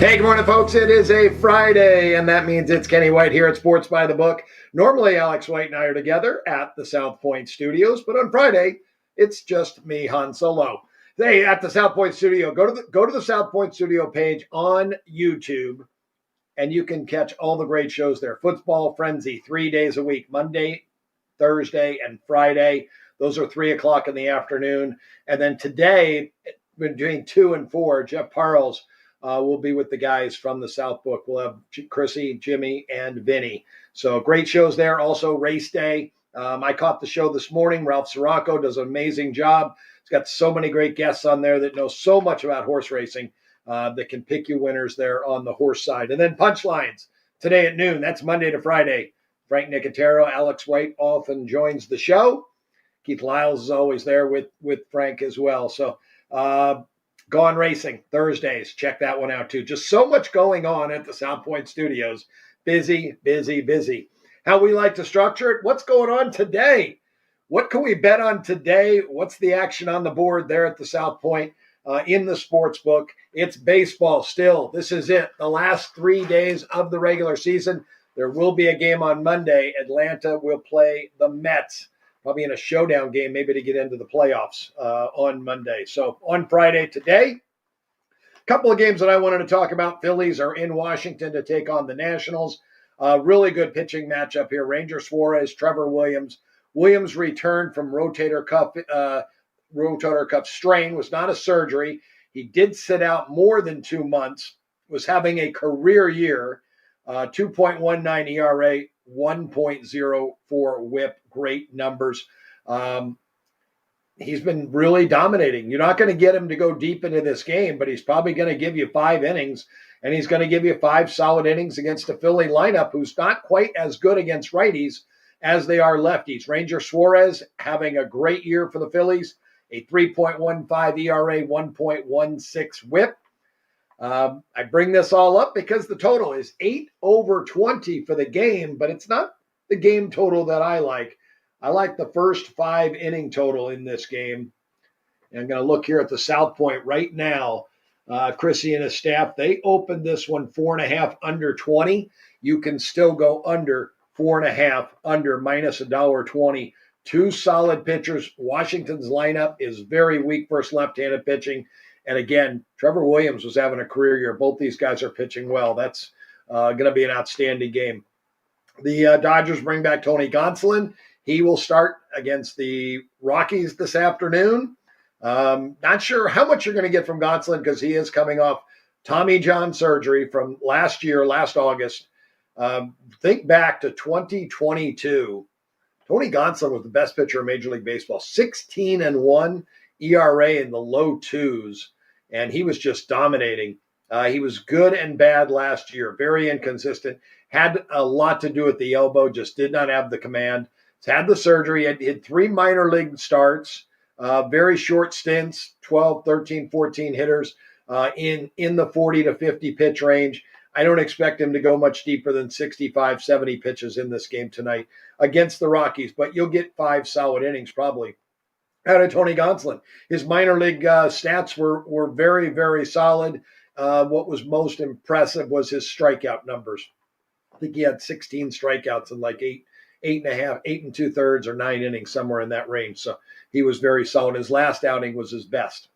Hey, good morning, folks. It is a Friday, and that means it's Kenny White here at Sports by the Book. Normally, Alex White and I are together at the South Point Studios, but on Friday, it's just me, Han Solo. Hey, at the South Point Studio, go to the South Point Studio page on YouTube, and you can catch all the great shows there. Football Frenzy, 3 days a week, Monday, Thursday, and Friday. Those are 3 o'clock in the afternoon. And then today, between 2 and 4, Jeff Parles will be with the guys from the South Book. We'll have Chrissy, Jimmy, and Vinny. So great shows there. Also, race day. I caught the show this morning. Ralph Sirocco does an amazing job. He's got so many great guests on there that know so much about horse racing that can pick you winners there on the horse side. And then Punchlines today at noon. That's Monday to Friday. Frank Nicotero, Alex White often joins the show. Keith Lyles is always there with Frank as well. So Gone Racing, Thursdays. Check that one out, too. Just so much going on at the South Point Studios. Busy, busy, busy. How we like to structure it. What's going on today? What can we bet on today? What's the action on the board there at the South Point in the sports book? It's baseball still. This is it. The last 3 days of the regular season. There will be a game on Monday. Atlanta will play the Mets. Probably in a showdown game, maybe to get into the playoffs on Monday. So on Friday today, a couple of games that I wanted to talk about. Phillies are in Washington to take on the Nationals. Really good pitching matchup here. Ranger Suarez, Trevor Williams. Williams returned from rotator cuff strain. Was not a surgery. He did sit out more than 2 months. Was having a career year. 2.19 ERA. 1.04 whip, great numbers. He's been really dominating. You're not going to get him to go deep into this game, but he's probably going to give you 5 innings, and he's going to give you 5 solid innings against a Philly lineup who's not quite as good against righties as they are lefties. Ranger Suarez having a great year for the Phillies, a 3.15 ERA, 1.16 whip. I bring this all up because the total is 8/20 for the game, but it's not the game total that I like. I like the first 5 inning total in this game. And I'm going to look here at the South Point right now. Chrissy and his staff, they opened this one 4.5 under 20. You can still go under 4.5 under minus $1.20. 2 solid pitchers. Washington's lineup is very weak versus left-handed pitching. And again, Trevor Williams was having a career year. Both these guys are pitching well. That's going to be an outstanding game. The Dodgers bring back Tony Gonsolin. He will start against the Rockies this afternoon. Not sure how much you're going to get from Gonsolin because he is coming off Tommy John surgery from last August. Think back to 2022. Tony Gonsolin was the best pitcher in Major League Baseball. 16-1. ERA in the low 2s, and he was just dominating. He was good and bad last year, very inconsistent, had a lot to do with the elbow, just did not have the command. He's had the surgery, had 3 minor league starts, very short stints, 12, 13, 14 hitters in the 40 to 50 pitch range. I don't expect him to go much deeper than 65, 70 pitches in this game tonight against the Rockies, but you'll get 5 solid innings probably out of Tony Gonsolin. His minor league stats were very, very solid. What was most impressive was his strikeout numbers. I think he had 16 strikeouts in like 8 2/3 or 9 innings, somewhere in that range. So he was very solid. His last outing was his best.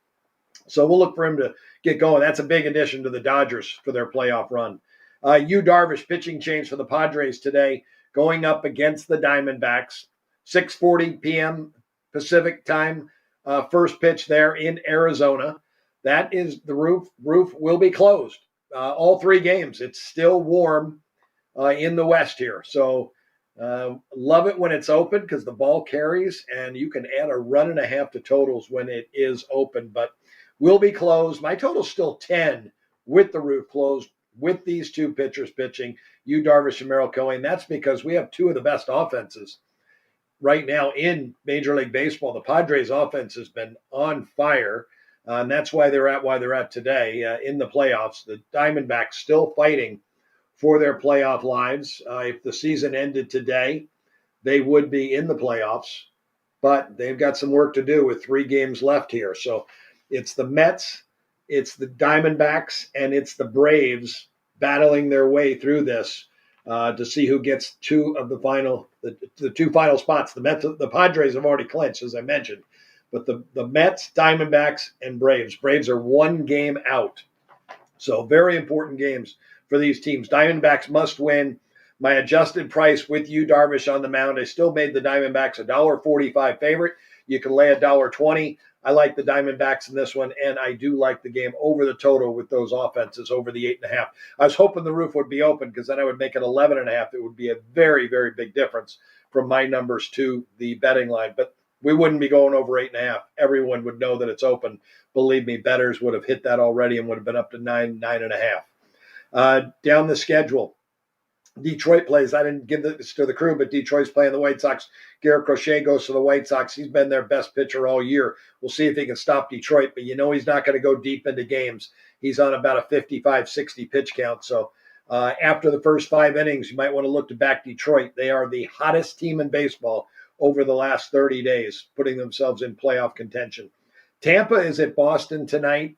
So we'll look for him to get going. That's a big addition to the Dodgers for their playoff run. Yu Darvish pitching change for the Padres today, going up against the Diamondbacks. 6:40 p.m. Pacific time, first pitch there in Arizona. That is the roof will be closed. All 3 games. It's still warm in the West here. So love it when it's open because the ball carries and you can add a 1.5 to totals when it is open, but will be closed. My total's still 10 with the roof closed with these 2 pitchers pitching, Yu Darvish and Merrill Cohen. That's because we have 2 of the best offenses right now in Major League Baseball. The Padres offense has been on fire, and that's why they're at today in the playoffs. The Diamondbacks still fighting for their playoff lives. If the season ended today, they would be in the playoffs, but they've got some work to do with 3 games left here. So it's the Mets, it's the Diamondbacks and it's the Braves battling their way through this to see who gets the two final spots. The Padres have already clinched, as I mentioned, but the Mets, Diamondbacks, and Braves. Braves are one game out, so very important games for these teams. Diamondbacks must win. My adjusted price with you, Darvish, on the mound, I still made the Diamondbacks $1.45 favorite. You can lay $1.20. I like the Diamondbacks in this one, and I do like the game over the total with those offenses over the 8.5. I was hoping the roof would be open because then I would make it 11.5. It would be a very, very big difference from my numbers to the betting line, but we wouldn't be going over 8.5. Everyone would know that it's open. Believe me, bettors would have hit that already and would have been up to 9.5. Down the schedule, Detroit plays. I didn't give this to the crew, but Detroit's playing the White Sox. Garrett Crochet goes to the White Sox. He's been their best pitcher all year. We'll see if he can stop Detroit, but he's not going to go deep into games. He's on about a 55, 60 pitch count. So after the first 5 innings, you might want to look to back Detroit. They are the hottest team in baseball over the last 30 days, putting themselves in playoff contention. Tampa is at Boston tonight.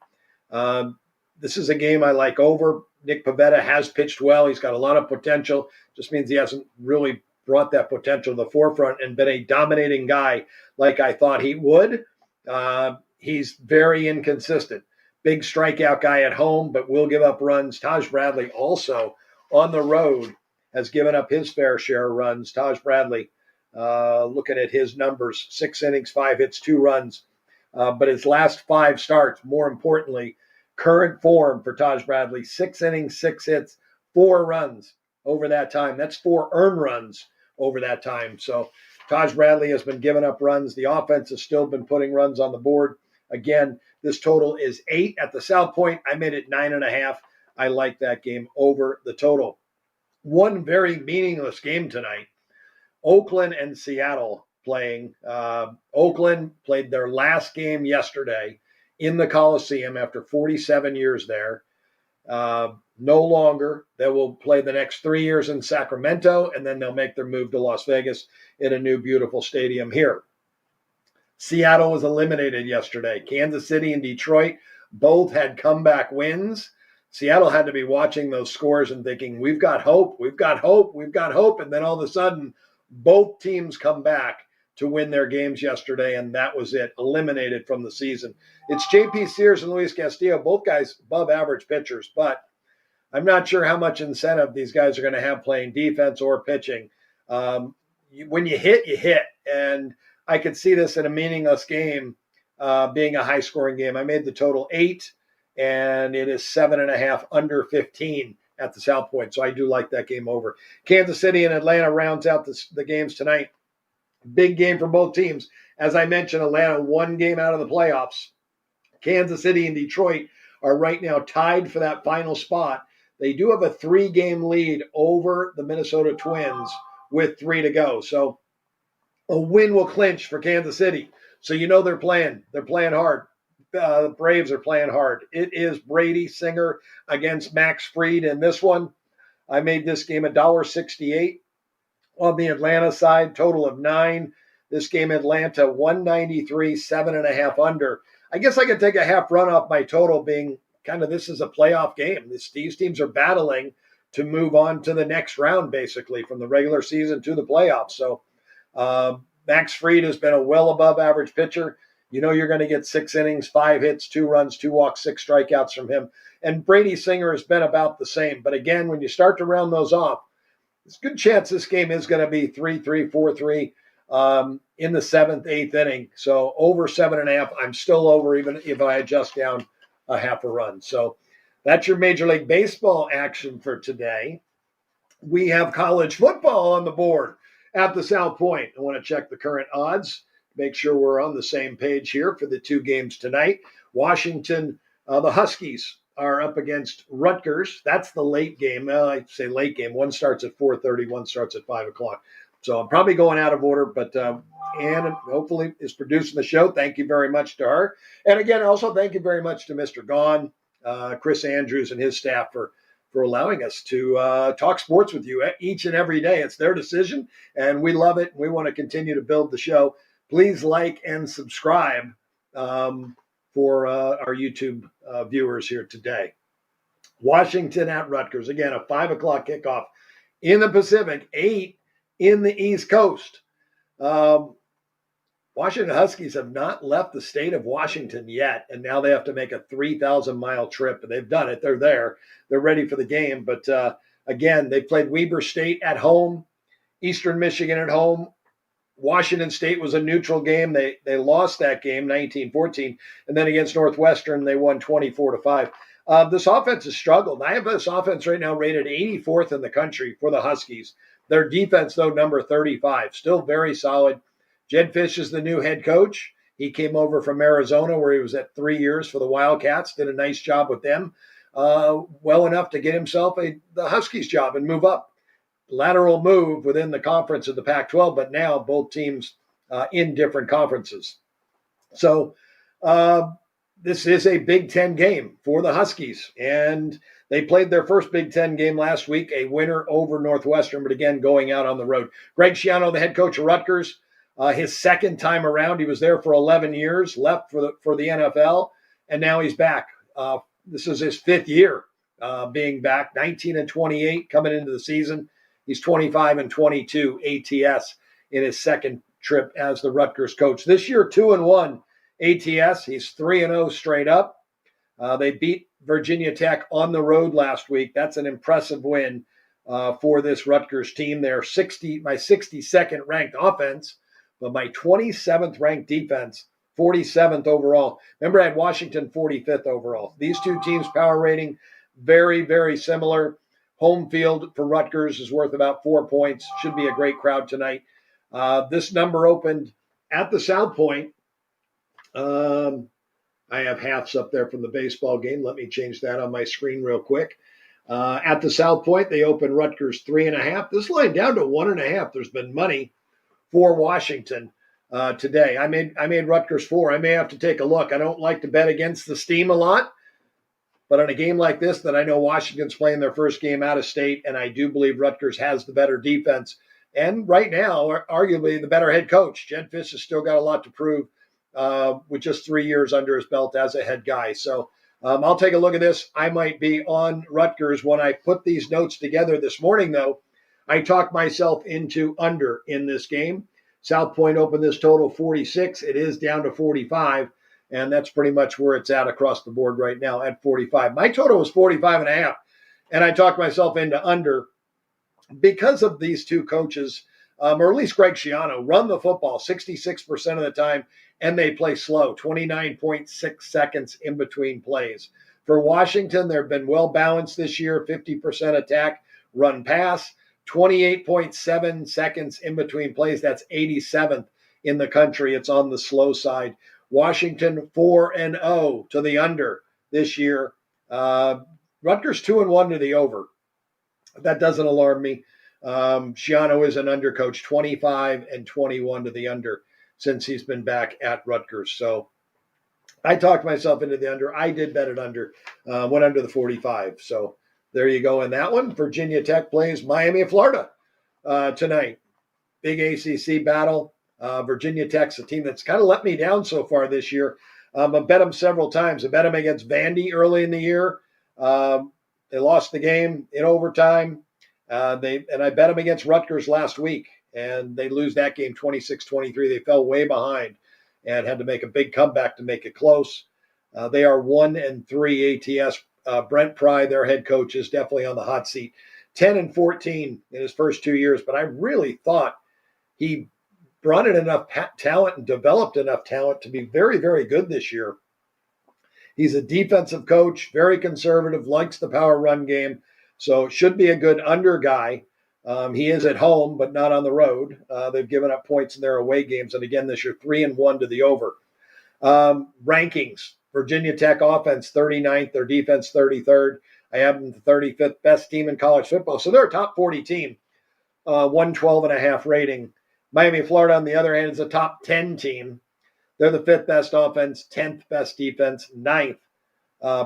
This is a game I like over. Nick Pivetta has pitched well. He's got a lot of potential. Just means he hasn't really brought that potential to the forefront and been a dominating guy like I thought he would. He's very inconsistent. Big strikeout guy at home, but will give up runs. Taj Bradley also on the road has given up his fair share of runs. Taj Bradley, looking at his numbers, 6 innings, 5 hits, 2 runs. But his last 5 starts, more importantly, current form for Taj Bradley, 6 innings, 6 hits, 4 runs over that time. That's 4 earned runs over that time. So Taj Bradley has been giving up runs. The offense has still been putting runs on the board. Again, this total is 8 at the South Point. I made it 9.5. I like that game over the total. One very meaningless game tonight. Oakland and Seattle playing. Oakland played their last game yesterday in the Coliseum after 47 years there. No longer. They will play the next 3 years in Sacramento, and then they'll make their move to Las Vegas in a new beautiful stadium here. Seattle was eliminated yesterday. Kansas City and Detroit both had comeback wins. Seattle had to be watching those scores and thinking, we've got hope, we've got hope, we've got hope. And then all of a sudden, both teams come back to win their games yesterday, and that was it, eliminated from the season. It's J.P. Sears and Luis Castillo, both guys above average pitchers, but I'm not sure how much incentive these guys are going to have playing defense or pitching. When you hit, you hit. And I could see this in a meaningless game being a high-scoring game. I made the total 8, and it is 7.5 under 15 at the South Point. So I do like that game over. Kansas City and Atlanta rounds out the games tonight. Big game for both teams. As I mentioned, Atlanta 1 game out of the playoffs. Kansas City and Detroit are right now tied for that final spot. They do have a 3-game lead over the Minnesota Twins with 3 to go. So a win will clinch for Kansas City. So they're playing. They're playing hard. The Braves are playing hard. It is Brady Singer against Max Fried in this one. I made this game $1.68. On the Atlanta side, total of 9. This game, Atlanta, 193, 7.5 under. I guess I could take a half run off my total being kind of this is a playoff game. These teams are battling to move on to the next round, basically, from the regular season to the playoffs. So Max Fried has been a well above average pitcher. You're going to get 6 innings, 5 hits, 2 runs, 2 walks, 6 strikeouts from him. And Brady Singer has been about the same. But again, when you start to round those off, it's a good chance this game is going to be 3-3, 4-3 in the 7th, 8th inning. So over 7.5. I'm still over even if I adjust down a half a run. So that's your Major League Baseball action for today. We have college football on the board at the South Point. I want to check the current odds, make sure we're on the same page here for the 2 games tonight. Washington, the Huskies are up against Rutgers. That's the late game. I say late game. One starts at 4:30, one starts at 5 o'clock. So I'm probably going out of order, but Ann hopefully is producing the show. Thank you very much to her. And again, also thank you very much to Mr. Gahn, Chris Andrews and his staff for allowing us to talk sports with you each and every day. It's their decision, and we love it. We want to continue to build the show. Please like and subscribe for for our YouTube viewers here today. Washington at Rutgers. Again, a 5 o'clock kickoff in the Pacific, 8 in the East Coast. Washington Huskies have not left the state of Washington yet, and now they have to make a 3,000-mile trip. And they've done it. They're there. They're ready for the game. But, again, they played Weber State at home, Eastern Michigan at home. Washington State was a neutral game. They lost that game, 19-14. And then against Northwestern, they won 24-5. This offense has struggled. I have this offense right now rated 84th in the country for the Huskies. Their defense, though, number 35. Still very solid. Jed Fish is the new head coach. He came over from Arizona, where he was at 3 years for the Wildcats, did a nice job with them, well enough to get himself the Huskies job and move up. Lateral move within the conference of the Pac-12, but now both teams in different conferences. So this is a Big Ten game for the Huskies, and they played their first Big Ten game last week, a winner over Northwestern, but again, going out on the road. Greg Schiano, the head coach of Rutgers, his second time around. He was there for 11 years, left for the NFL, and now he's back. This is his 5th year being back, 19-28 coming into the season. He's 25-22 ATS in his second trip as the Rutgers coach. This year, 2-1 ATS. He's 3-0 straight up. They beat Virginia Tech on the road last week. That's an impressive win for this Rutgers team. They're my 62nd ranked offense, but my 27th ranked defense, 47th overall. Remember, I had Washington 45th overall. These two teams' power rating, very, very similar. Home field for Rutgers is worth about 4 points. Should be a great crowd tonight. This number opened at the South Point. I have halves up there from the baseball game. Let me change that on my screen real quick. At the South Point, they opened Rutgers 3.5. This line down to 1.5. There's been money for Washington today. I made Rutgers 4. I may have to take a look. I don't like to bet against the steam a lot, but on a game like this that I know Washington's playing their first game out of state, and I do believe Rutgers has the better defense, and right now, arguably the better head coach. Jed Fish has still got a lot to prove with just 3 years under his belt as a head guy. So I'll take a look at this. I might be on Rutgers. When I put these notes together this morning, though, I talked myself into under in this game. South Point opened this total 46. It is down to 45, and that's pretty much where it's at across the board right now at 45. My total was 45.5, and I talked myself into under because of these two coaches, or at least Greg Schiano, run the football 66% of the time, and they play slow, 29.6 seconds in between plays. For Washington, they've been well balanced this year, 50% attack, run pass. 28.7 seconds in between plays. That's 87th in the country. It's on the slow side. Washington 4-0 to the under this year. Rutgers 2-1 to the over. That doesn't alarm me. Schiano is an under coach, 25-21 to the under since he's been back at Rutgers. So I talked myself into the under. I did bet it under, went under the 45. So there you go in that one. Virginia Tech plays Miami of Florida tonight. Big ACC battle. Virginia Tech's a team that's kind of let me down so far this year. I bet them several times. I bet them against Vandy early in the year. They lost the game in overtime. I bet them against Rutgers last week, and they lose that game 26-23. They fell way behind and had to make a big comeback to make it close. They are 1-3 ATS. Brent Pry, their head coach, is definitely on the hot seat. 10-14 in his first 2 years, but I really thought he brought in enough talent and developed enough talent to be very, very good this year. He's a defensive coach, very conservative, likes the power run game, so should be a good under guy. He is at home, but not on the road. They've given up points in their away games, and again this year 3-1 to the over. Rankings. Virginia Tech offense 39th, their defense 33rd. I have them the 35th best team in college football. So they're a top 40 team, 112.5 rating. Miami, Florida, on the other hand, is a top 10 team. They're the 5th best offense, 10th best defense, 9th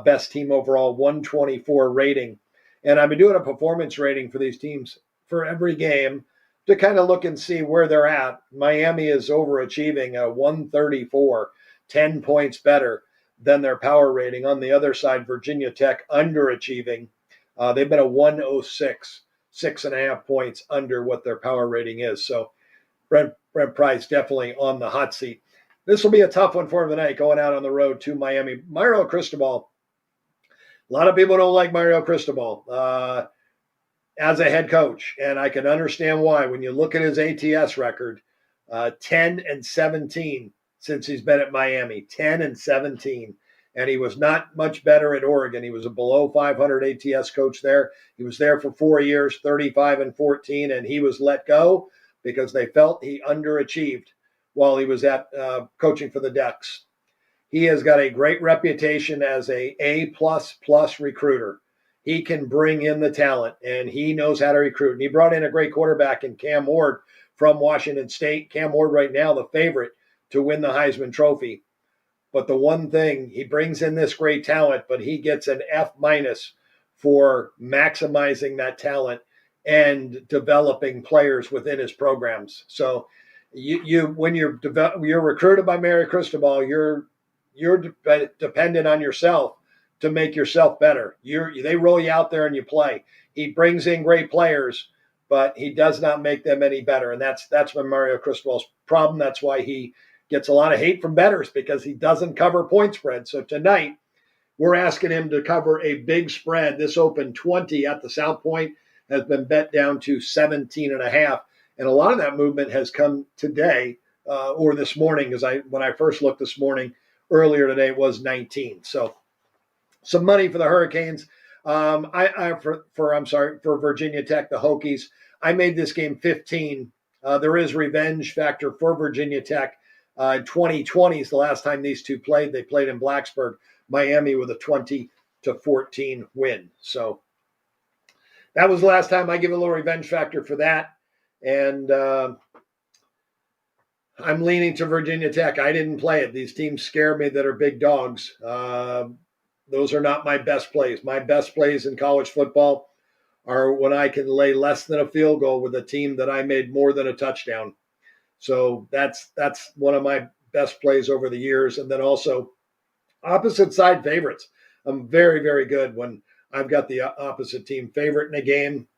best team overall, 124 rating. And I've been doing a performance rating for these teams for every game to kind of look and see where they're at. Miami is overachieving, 134, 10 points better than their power rating. On the other side, Virginia Tech underachieving. They've been a 106, 6.5 points under what their power rating is. So Brent Pryce definitely on the hot seat. This will be a tough one for him tonight, going out on the road to Miami. Mario Cristobal, a lot of people don't like Mario Cristobal as a head coach, and I can understand why. When you look at his ATS record, 10-17 since he's been at Miami, 10-17. And he was not much better at Oregon. He was a below 500 ATS coach there. He was there for 4 years, 35-14, and he was let go because they felt he underachieved while he was at coaching for the Ducks. He has got a great reputation as a A++ recruiter. He can bring in the talent, and he knows how to recruit. And he brought in a great quarterback in Cam Ward from Washington State. Cam Ward right now the favorite to win the Heisman Trophy. But the one thing, he brings in this great talent, but he gets an F- for maximizing that talent and developing players within his programs. So when you're recruited by Mario Cristobal, you're dependent on yourself to make yourself better. They roll you out there and you play. He brings in great players, but he does not make them any better. And that's been Mario Cristobal's problem. That's why he gets a lot of hate from bettors, because he doesn't cover point spread. So tonight, we're asking him to cover a big spread. This opened 20 at the South Point, has been bet down to 17.5. And a lot of that movement has come today or this morning, because when I first looked this morning, earlier today, it was 19. So some money for the Hurricanes. For Virginia Tech, the Hokies. I made this game 15. There is revenge factor for Virginia Tech. 2020 is the last time these two played. They played in Blacksburg, Miami, with a 20-14 win. So that was the last time. I give a little revenge factor for that. And I'm leaning to Virginia Tech. I didn't play it. These teams scare me that are big dogs. Those are not my best plays. My best plays in college football are when I can lay less than a field goal with a team that I made more than a touchdown. So that's one of my best plays over the years. And then also opposite side favorites. I'm very, very good when I've got the opposite team favorite in a game.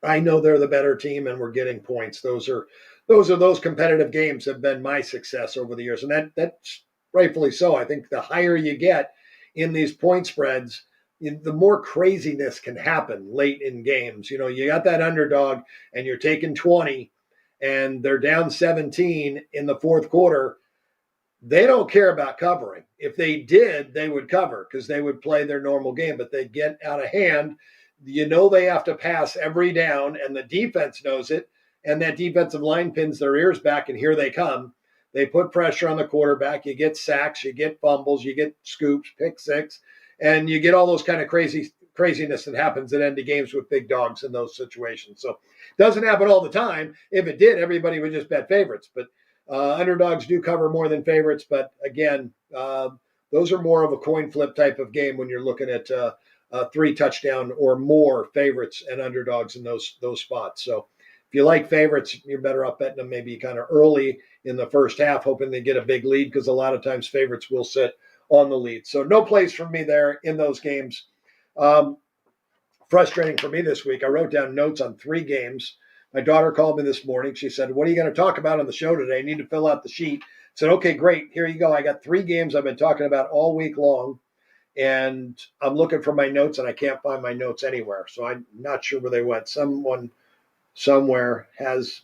I know they're the better team and we're getting points. Those competitive games have been my success over the years. And that's rightfully so. I think the higher you get in these point spreads, the more craziness can happen late in games. You know, you got that underdog and you're taking 20 and they're down 17 in the fourth quarter. They don't care about covering. If they did, they would cover because they would play their normal game, but they get out of hand. You know, they have to pass every down and the defense knows it. And that defensive line pins their ears back and here they come. They put pressure on the quarterback. You get sacks, you get fumbles, you get scoops, pick six, and you get all those kind of craziness that happens at end of games with big dogs in those situations. So it doesn't happen all the time. If it did, everybody would just bet favorites. But underdogs do cover more than favorites. But again, those are more of a coin flip type of game when you're looking at 3 touchdown or more favorites and underdogs in those spots. So if you like favorites, you're better off betting them maybe kind of early in the first half, hoping they get a big lead, because a lot of times favorites will sit on the lead. So no plays for me there in those games. Frustrating for me this week. I wrote down notes on 3 games. My daughter called me this morning. She said, "What are you going to talk about on the show today? I need to fill out the sheet." I said, "Okay, great. Here you go. I got 3 games I've been talking about all week long. And I'm looking for my notes and I can't find my notes anywhere. So I'm not sure where they went. Someone somewhere has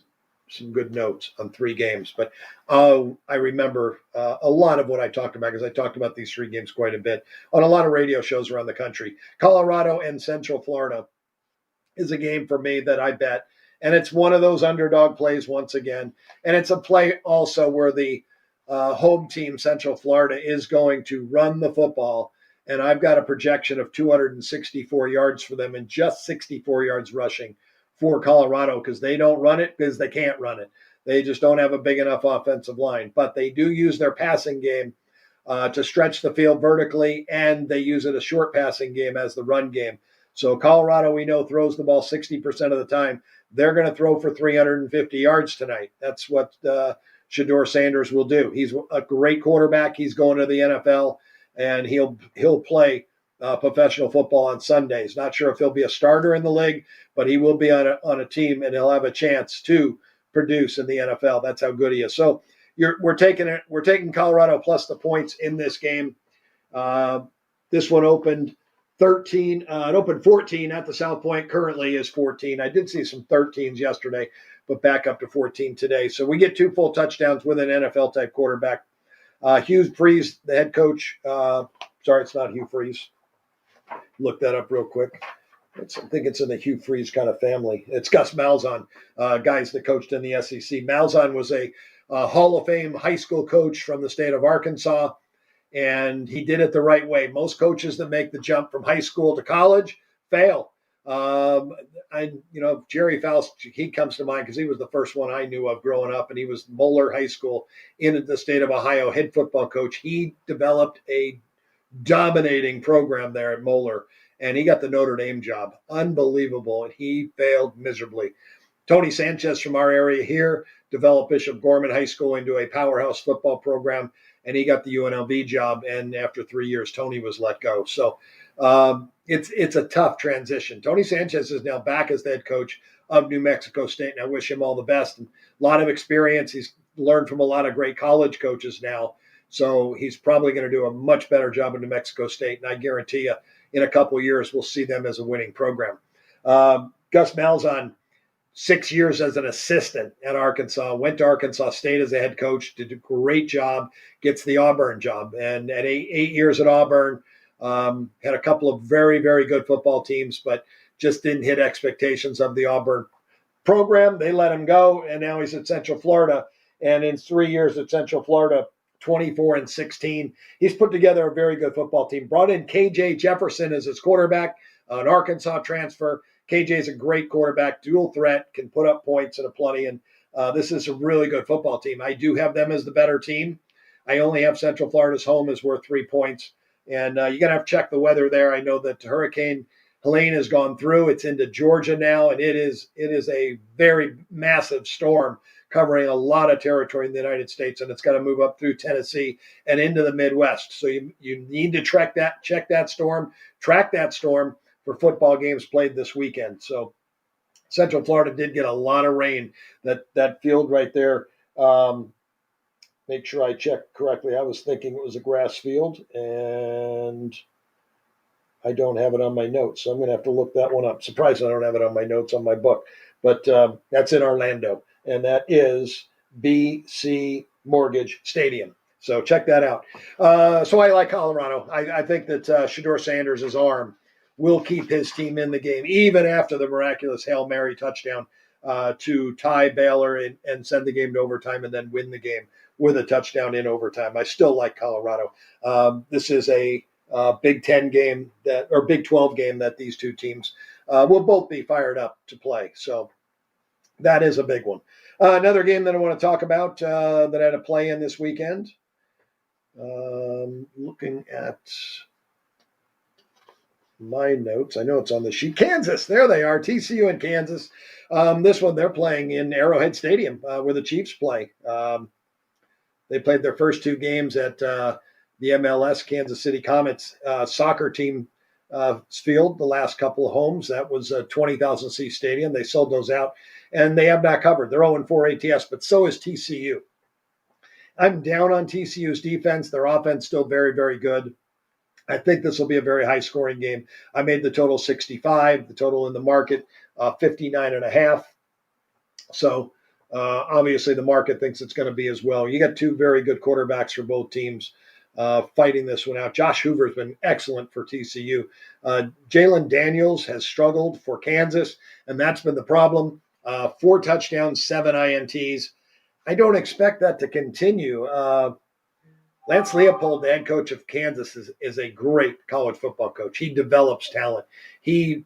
some good notes on 3 games, but I remember a lot of what I talked about, because I talked about these 3 games quite a bit on a lot of radio shows around the country. Colorado and Central Florida is a game for me that I bet. And it's one of those underdog plays once again. And it's a play also where the home team, Central Florida, is going to run the football. And I've got a projection of 264 yards for them and just 64 yards rushing for Colorado, because they don't run it because they can't run it. They just don't have a big enough offensive line. But they do use their passing game to stretch the field vertically, and they use it a short passing game as the run game. So Colorado, we know, throws the ball 60% of the time. They're going to throw for 350 yards tonight. That's what Shedeur Sanders will do. He's a great quarterback. He's going to the NFL. and he'll play professional football on Sundays. Not sure if he'll be a starter in the league, but he will be on a team, and he'll have a chance to produce in the NFL. That's how good he is. So we're taking Colorado plus the points in this game. This one opened 13. It opened 14 at the South Point. Currently is 14. I did see some 13s yesterday, but back up to 14 today. So we get 2 full touchdowns with an NFL type quarterback. Hugh Freeze, the head coach. Sorry, it's not Hugh Freeze. Look that up real quick. I think it's in the Hugh Freeze kind of family. It's Gus Malzahn, guys that coached in the SEC. Malzahn was a Hall of Fame high school coach from the state of Arkansas, and he did it the right way. Most coaches that make the jump from high school to college fail. Jerry Faust, he comes to mind because he was the first one I knew of growing up, and he was Moeller High School in the state of Ohio, head football coach. He developed a dominating program there at Moeller, and he got the Notre Dame job. Unbelievable, and he failed miserably. Tony Sanchez from our area here developed Bishop Gorman High School into a powerhouse football program, and he got the UNLV job, and after 3 years, Tony was let go. So it's a tough transition. Tony Sanchez is now back as the head coach of New Mexico State, and I wish him all the best. And a lot of experience. He's learned from a lot of great college coaches now, so he's probably going to do a much better job in New Mexico State, and I guarantee you in a couple of years we'll see them as a winning program. Gus Malzahn, 6 years as an assistant at Arkansas, went to Arkansas State as a head coach, did a great job, gets the Auburn job. And at 8 years at Auburn, had a couple of very, very good football teams, but just didn't hit expectations of the Auburn program. They let him go, and now he's at Central Florida. And in 3 years at Central Florida, 24-16, he's put together a very good football team. Brought in KJ Jefferson as his quarterback, an Arkansas transfer. KJ is a great quarterback, dual threat, can put up points and a plenty. And this is a really good football team. I do have them as the better team. I only have Central Florida's home is worth 3 points. And you're going to have to check the weather there. I know that Hurricane Helene has gone through. It's into Georgia now, and it is a very massive storm covering a lot of territory in the United States, and it's got to move up through Tennessee and into the Midwest. So you need to check that storm for football games played this weekend. So Central Florida did get a lot of rain. That field right there, make sure I check correctly. I was thinking it was a grass field, and I don't have it on my notes, so I'm going to have to look that one up. Surprised I don't have it on my notes on my book. But that's in Orlando, and that is BC Mortgage Stadium. So check that out. So I like Colorado. I think that Shedeur Sanders' arm will keep his team in the game, even after the miraculous Hail Mary touchdown to tie Baylor and send the game to overtime and then win the game with a touchdown in overtime. I still like Colorado. This is a Big 10 game or Big 12 game that these two teams will both be fired up to play. So that is a big one. Another game that I want to talk about that I had a play in this weekend. Looking at my notes. I know it's on the sheet. Kansas, there they are. TCU and Kansas. This one, they're playing in Arrowhead Stadium where the Chiefs play. They played their first 2 games at the MLS Kansas City Comets soccer team field, the last couple of homes. That was a 20,000 seat stadium. They sold those out, and they have not covered. They're 0-4 ATS, but so is TCU. I'm down on TCU's defense. Their offense still very, very good. I think this will be a very high-scoring game. I made the total 65. The total in the market, 59.5. So obviously the market thinks it's going to be as well. You got 2 very good quarterbacks for both teams fighting this one out. Josh Hoover's been excellent for TCU. Jalen Daniels has struggled for Kansas, and that's been the problem. 4 touchdowns, 7 INTs. I don't expect that to continue. Lance Leopold, the head coach of Kansas, is a great college football coach. He develops talent. He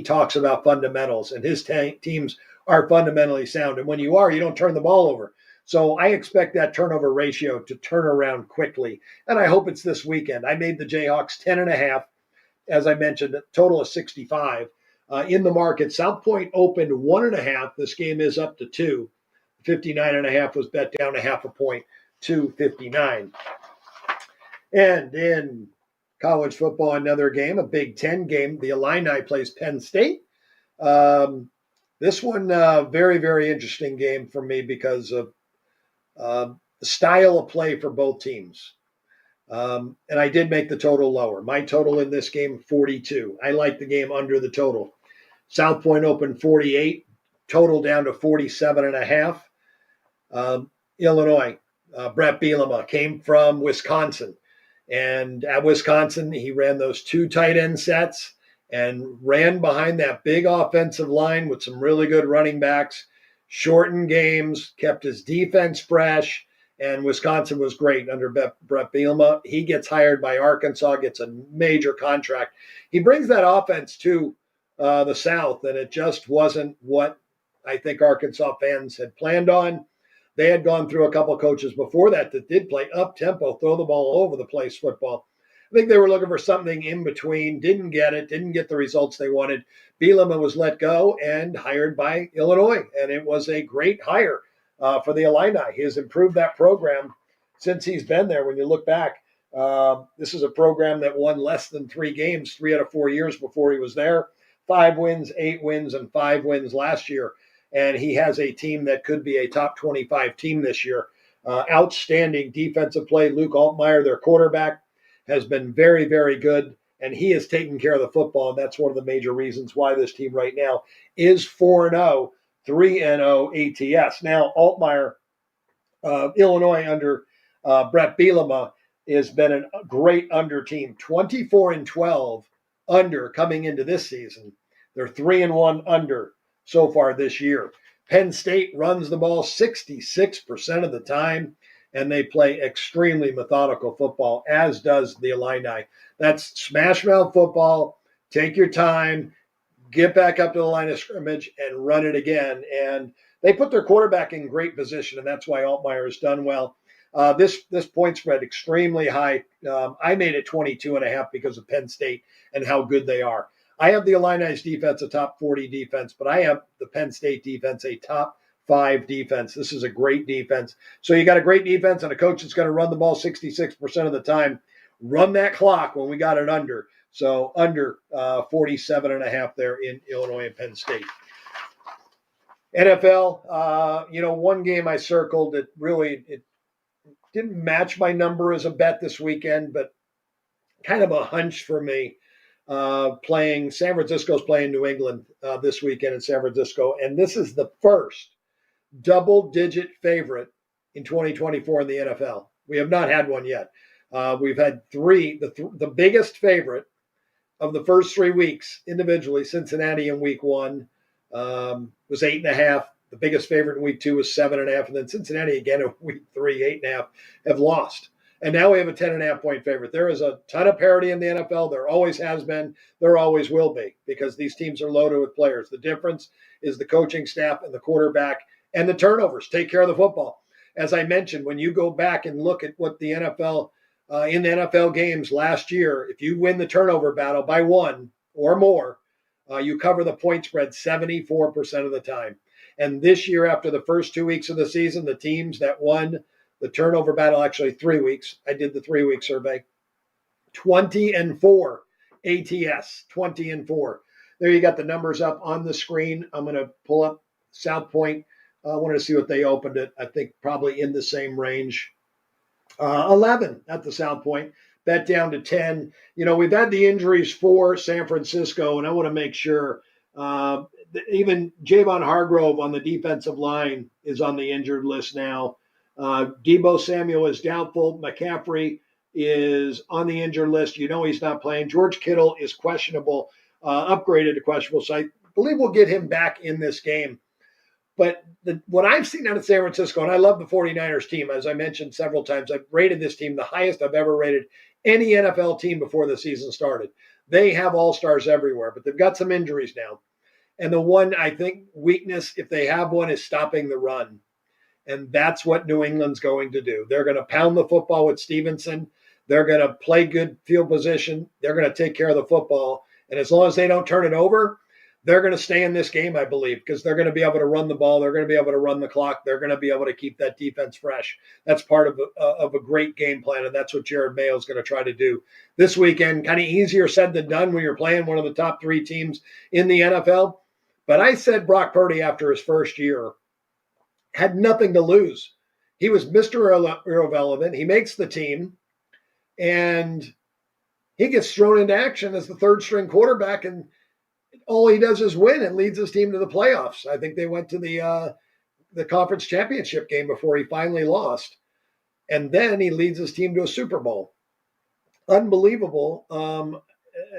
talks about fundamentals, and his teams are fundamentally sound. And when you don't turn the ball over. So I expect that turnover ratio to turn around quickly, and I hope it's this weekend. I made the Jayhawks 10.5, as I mentioned, a total of 65. In the market, South Point opened 1.5. This game is up to 2. 59.5 was bet down 0.5 point to 59. And in college football, another game, a Big Ten game. The Illini plays Penn State. This one, very, very interesting game for me because of the style of play for both teams. And I did make the total lower. My total in this game, 42. I like the game under the total. South Point opened 48, total down to 47.5. Illinois, Brett Bielema came from Wisconsin. And at Wisconsin, he ran those 2 tight end sets and ran behind that big offensive line with some really good running backs, shortened games, kept his defense fresh, and Wisconsin was great under Brett Bielema. He gets hired by Arkansas, gets a major contract. He brings that offense to the South, and it just wasn't what I think Arkansas fans had planned on. They had gone through a couple of coaches before that did play up-tempo, throw the ball all over the place football. I think they were looking for something in between, didn't get it, didn't get the results they wanted. Bielema was let go and hired by Illinois, and it was a great hire for the Illini. He has improved that program since he's been there. When you look back, this is a program that won less than 3 games 3 out of 4 years before he was there. 5 wins, 8 wins, and 5 wins last year. And he has a team that could be a top 25 team this year. Outstanding defensive play. Luke Altmaier, their quarterback, has been very, very good, and he is taking care of the football, and that's one of the major reasons why this team right now is 4-0, 3-0 ATS. Now, Altmaier, Illinois under Brett Bielema, has been a great under team, 24-12 under coming into this season. They're 3-1 under so far this year. Penn State runs the ball 66% of the time, and they play extremely methodical football, as does the Illini. That's smash mouth football, take your time, get back up to the line of scrimmage, and run it again. And they put their quarterback in great position, and that's why Altmaier has done well. This point spread extremely high. I made it 22.5 because of Penn State and how good they are. I have the Illini's defense a top 40 defense, but I have the Penn State defense a top 5 defense. This is a great defense. So you got a great defense and a coach that's going to run the ball 66% of the time. Run that clock when we got it under. So under 47.5 there in Illinois and Penn State. NFL, one game I circled that really it didn't match my number as a bet this weekend, but kind of a hunch for me. San Francisco's playing New England this weekend in San Francisco, and this is the first double-digit favorite in 2024 in the NFL. We have not had one yet. We've had 3. The biggest favorite of the first 3 weeks individually, Cincinnati in week 1 was 8.5. The biggest favorite in week 2 was 7.5, and then Cincinnati again in week 3, 8.5, have lost. And now we have a 10.5 point favorite. There is a ton of parity in the NFL. There always has been. There always will be because these teams are loaded with players. The difference is the coaching staff and the quarterback and the turnovers. Take care of the football. As I mentioned, when you go back and look at what the NFL, in the NFL games last year, if you win the turnover battle by 1 or more, you cover the point spread 74% of the time. And this year, after the first 2 weeks of the season, the teams that won the turnover battle, actually 3 weeks. I did the 3-week survey. 20-4 ATS, 20-4. There you got the numbers up on the screen. I'm going to pull up South Point. I wanted to see what they opened it. I think probably in the same range. 11 at the South Point. Bet down to 10. We've had the injuries for San Francisco, and I want to make sure even Javon Hargrove on the defensive line is on the injured list now. Deebo Samuel is doubtful. McCaffrey is on the injured list. He's not playing. George Kittle is questionable, upgraded to questionable. So I believe we'll get him back in this game. But what I've seen out of San Francisco, and I love the 49ers team, as I mentioned several times, I've rated this team the highest I've ever rated any NFL team before the season started. They have all-stars everywhere, but they've got some injuries now. And the one, I think, weakness, if they have one, is stopping the run. And that's what New England's going to do. They're going to pound the football with Stevenson. They're going to play good field position. They're going to take care of the football. And as long as they don't turn it over, they're going to stay in this game, I believe, because they're going to be able to run the ball. They're going to be able to run the clock. They're going to be able to keep that defense fresh. That's part of a great game plan, and that's what Jared Mayo is going to try to do this weekend. Kind of easier said than done when you're playing one of the top 3 teams in the NFL. But I said Brock Purdy after his first year had nothing to lose. He was Mr. Irrelevant. He makes the team, and he gets thrown into action as the third-string quarterback, and all he does is win and leads his team to the playoffs. I think they went to the conference championship game before he finally lost. And then he leads his team to a Super Bowl. Unbelievable.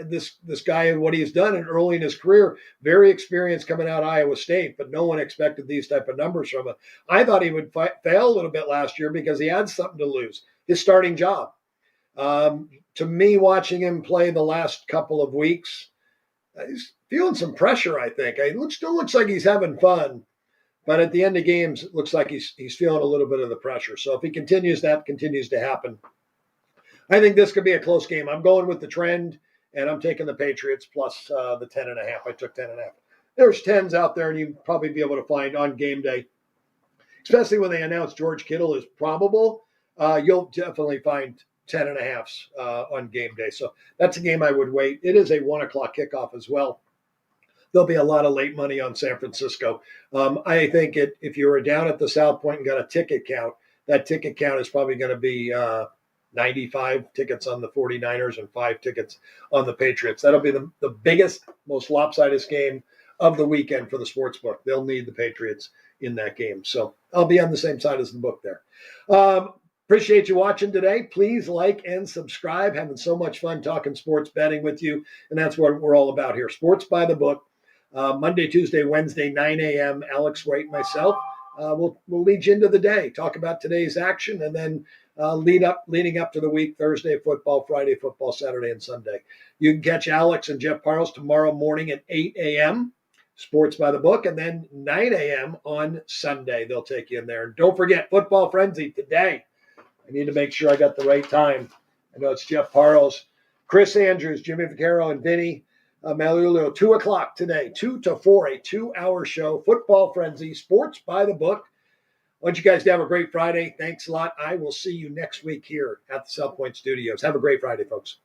This guy and what he's done and early in his career, very experienced coming out of Iowa State, but no one expected these type of numbers from him. I thought he would fail a little bit last year because he had something to lose, his starting job. To me, watching him play the last couple of weeks, he's feeling some pressure, I think. It still looks like he's having fun, but at the end of games, it looks like he's feeling a little bit of the pressure. So if he continues to happen, I think this could be a close game. I'm going with the trend, and I'm taking the Patriots plus the 10.5. I took 10.5. There's 10s out there, and you'll probably be able to find on game day, especially when they announce George Kittle is probable. You'll definitely find 10.5s on game day. So that's a game I would wait. It is a 1 o'clock kickoff as well. There'll be a lot of late money on San Francisco. I think if you were down at the South Point and got a ticket count, that ticket count is probably going to be 95 tickets on the 49ers and 5 tickets on the Patriots. That'll be the biggest, most lopsided game of the weekend for the sports book. They'll need the Patriots in that game. So I'll be on the same side as the book there. Appreciate you watching today. Please like and subscribe. Having so much fun talking sports betting with you, and that's what we're all about here. Sports by the book. Monday, Tuesday, Wednesday, 9 a.m. Alex Wright and myself we'll lead you into the day, talk about today's action, and then leading up to the week, Thursday football, Friday football, Saturday and Sunday. You can catch Alex and Jeff Parles tomorrow morning at 8 a.m., Sports by the Book, and then 9 a.m. on Sunday. They'll take you in there. And don't forget, Football Frenzy today. I need to make sure I got the right time. I know it's Jeff Parles, Chris Andrews, Jimmy Vaccaro, and Vinny Magliulo. 2 o'clock today, 2 to 4, a 2-hour show. Football Frenzy, Sports by the Book. I want you guys to have a great Friday. Thanks a lot. I will see you next week here at the South Point Studios. Have a great Friday, folks.